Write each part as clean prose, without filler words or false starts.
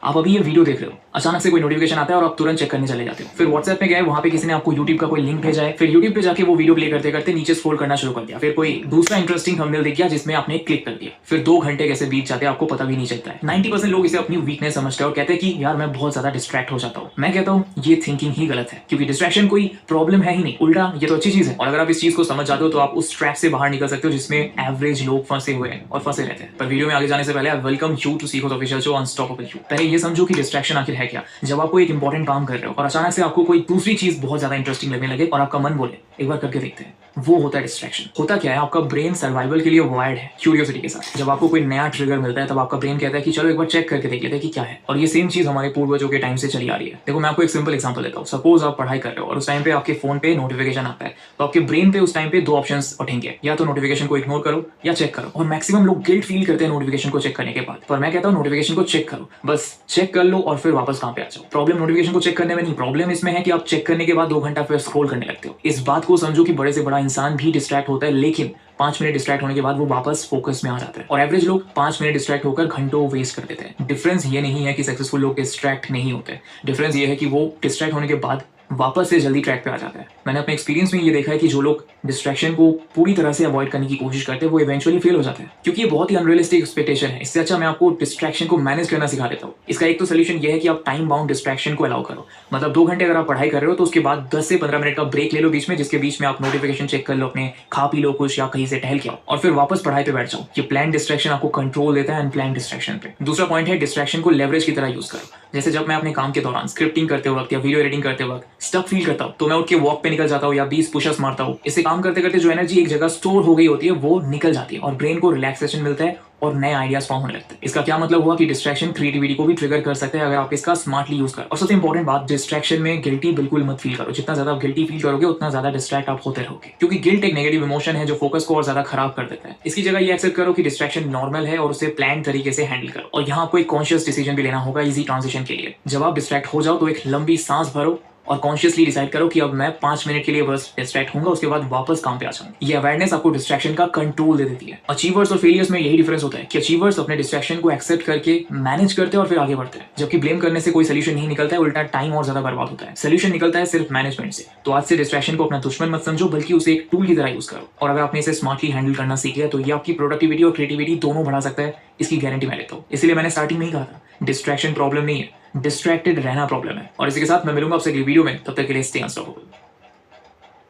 आप अभी ये वीडियो देख रहे हो, अचानक से कोई नोटिफिकेशन आता है और आप तुरंत चेक करने चले जाते हो। फिर व्हाट्सएप पे गए, वहां पे किसी ने आपको यूट्यूब का कोई लिंक भेजा है, फिर यूट्यूब पे जाके वो वीडियो प्ले करते करते नीचे स्क्रॉल करना शुरू कर दिया, फिर कोई दूसरा इंटरेस्टिंग थंबनेल दिख गया जिसमें आपने क्लिक कर दिया, फिर 2 घंटे कैसे बीत जाते हैं आपको पता भी नहीं चलता है। 90% लोग इसे अपनी वीकनेस समझते हैं और कहते हैं कि यार मैं बहुत ज्यादा डिस्ट्रैक्ट हो जाता हूँ। मैं कहता हूँ ये थिंकिंग ही गलत है, क्योंकि डिस्ट्रैक्शन कोई प्रॉब्लम है ही नहीं, उल्टा ये तो अच्छी चीज है। और अगर आप इस चीज को समझ जाते हो तो आप उस ट्रैप से बाहर निकल सकते हो जिसमें एवरेज लोग फंसे हुए हैं और फंसे रहते हैं। पर वीडियो में आगे जाने से पहले आई वेलकम यू टू सीखो ऑफिशियल शो अनस्टॉपेबल यू। पहले ये समझो कि डिस्ट्रैक्शन आखिर है क्या। जब आप कोई एक इंपॉर्टेंट काम कर रहे हो और अचानक से आपको कोई दूसरी चीज बहुत ज्यादा इंटरेस्टिंग लगने लगे और आपका मन बोले एक बार करके देखते हैं, वो होता है डिस्ट्रैक्शन। होता क्या है, आपका ब्रेन सर्वाइवल के लिए वायर्ड है क्यूरियोसिटी के साथ। जब आपको कोई नया ट्रिगर मिलता है तब आपका ब्रेन कहता है कि चलो एक बार चेक करके देख लेते हैं कि क्या है। और ये सेम चीज हमारे पूर्वजों के टाइम से चली आ रही है। देखो मैं आपको एक सिंपल एग्जांपल देता हूँ। सपोज आप पढ़ाई कर रहे हो और उस टाइम पे आपके फोन पे नोटिफिकेशन आता है, तो आपके ब्रेन पे उस टाइम पे 2 ऑप्शंस उठेंगे, या तो नोटिफिकेशन को इग्नोर करो या चेक करो। और मैक्सिमम लोग गिल्ट फील करते हैं नोटिफिकेशन को चेक करने के बाद, पर मैं कहता हूँ नोटिफिकेशन को चेक करो, बस चेक कर लो और फिर वापस काम पे आ जाओ। प्रॉब्लम नोटिफिकेशन को चेक करने में नहीं, प्रॉब्लम इसमें है कि आप चेक करने के बाद 2 घंटा फिर स्क्रॉल करने लगते हो। इस बात को समझो कि बड़े से बड़ा इंसान भी डिस्ट्रैक्ट होता है, लेकिन 5 मिनट डिस्ट्रैक्ट होने के बाद वो वापस फोकस में आ जाता है। और एवरेज लोग 5 मिनट डिस्ट्रैक्ट होकर घंटों वेस्ट कर देते हैं। डिफरेंस ये नहीं है कि सक्सेसफुल लोग डिस्ट्रैक्ट नहीं होते, डिफरेंस ये है कि वो डिस्ट्रैक्ट होने के बाद वापस से जल्दी ट्रैक पे आ जाता है। मैंने अपने एक्सपीरियंस में ये देखा है कि जो लोग डिस्ट्रैक्शन को पूरी तरह से अवॉइड करने की कोशिश करते हैं वो इवेंचुअली फेल हो जाते हैं, क्योंकि ये बहुत ही अनरियलिस्टिक एक्सपेक्टेशन है। इससे अच्छा मैं आपको डिस्ट्रैक्शन को मैनेज करना सिखा देता हूँ। इसका एक तो सोल्यूशन ये है कि आप टाइम बाउंड डिस्ट्रैक्शन को अलाउ करो। मतलब 2 घंटे अगर आप पढ़ाई कर रहे हो तो उसके बाद 10 से 15 मिनट का ब्रेक ले लो बीच में, जिसके बीच में आप नोटिफिकेशन चेक कर लो, अपने खा पी लो कुछ या कहीं से टहल के आओ और फिर वापस पढ़ाई पे बैठ जाओ। ये प्लान डिस्ट्रैक्शन आपको कंट्रोल देता है अनप्लान डिस्ट्रैक्शन पे। दूसरा पॉइंट है डिस्ट्रैक्शन को लेवरेज की तरह यूज करो। जैसे जब मैं अपने काम के दौरान स्क्रिप्टिंग करते वक्त या वीडियो एडिटिंग करते वक्त स्टक फील करता हूँ तो मैं उठ के वॉक पे निकल जाता हूँ या 20 पुशअप्स मारता हूँ। इससे काम करते करते जो एनर्जी एक जगह स्टोर हो गई होती है वो निकल जाती है और ब्रेन को रिलैक्सेशन मिलता है और नए आइडियाज फॉर्म होने लगते हैं। इसका क्या मतलब हुआ कि डिस्ट्रैक्शन क्रिएटिविटी को भी ट्रिगर कर सकते हैं अगर आप इसका स्मार्टली यूज करो। और सबसे इंपॉर्टेंट बात, डिस्ट्रैक्शन में गिल्टी बिल्कुल मत फील करो। जितना ज्यादा आप गिल्टी फील करोगे उतना ज्यादा डिस्ट्रैक्ट आप होते रहोगे, क्योंकि गिल्ट एक नेगेटिव इमोशन है जो फोकस को और ज्यादा खराब कर देता है। इसकी जगह ये एक्सेप्ट करो कि डिस्ट्रैक्शन नॉर्मल है और उसे प्लान तरीके से हैंडल करो। और यहाँ आपको एक कॉन्शियस डिसीजन भी लेना होगा इजी ट्रांजिशन के लिए। जब आप डिस्ट्रैक्ट हो जाओ तो एक लंबी सांस भरो और कॉन्शियसली डिसाइड करो कि अब मैं 5 मिनट के लिए बस डिस्ट्रैक्ट होऊंगा, उसके बाद वापस काम पे आ जाऊंगा। ये अवेयरनेस आपको डिस्ट्रैक्शन का कंट्रोल दे देती है। अचीवर्स और फेलियर्स में यही डिफरेंस होता है कि अचीवर्स अपने डिस्ट्रैक्शन को एक्सेप्ट करके मैनेज करते हैं और फिर आगे बढ़ते हैं, जबकि ब्लेम करने से कोई सोल्यूशन नहीं निकलता है, उल्टा टाइम और ज्यादा बर्बाद होता है। सोल्यूशन निकलता है सिर्फ मैनेजमेंट से। तो आज से डिस्ट्रैक्शन को अपना दुश्मन मत समझो, बल्कि उसे एक टूल की तरह यूज करो। और अगर आपने इसे स्मार्टली हैंडल करना सीख लिया तो ये आपकी प्रोडक्टिविटी और क्रिएटिविटी दोनों बढ़ा सकता है, इसकी गारंटी मैं लेता हूँ। इसलिए मैंने स्टार्टिंग में ही कहा था डिस्ट्रैक्शन प्रॉब्लम नहीं है, डिस्ट्रैक्टेड रहना प्रॉब्लम है। और इसी के साथ मैं मिलूंगा आपसे अगली वीडियो में, तब तक के लिए स्टे अनस्टॉपेबल।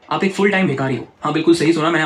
आप एक फुल टाइम भिखारी हो। हाँ बिल्कुल सही सुना मैंने।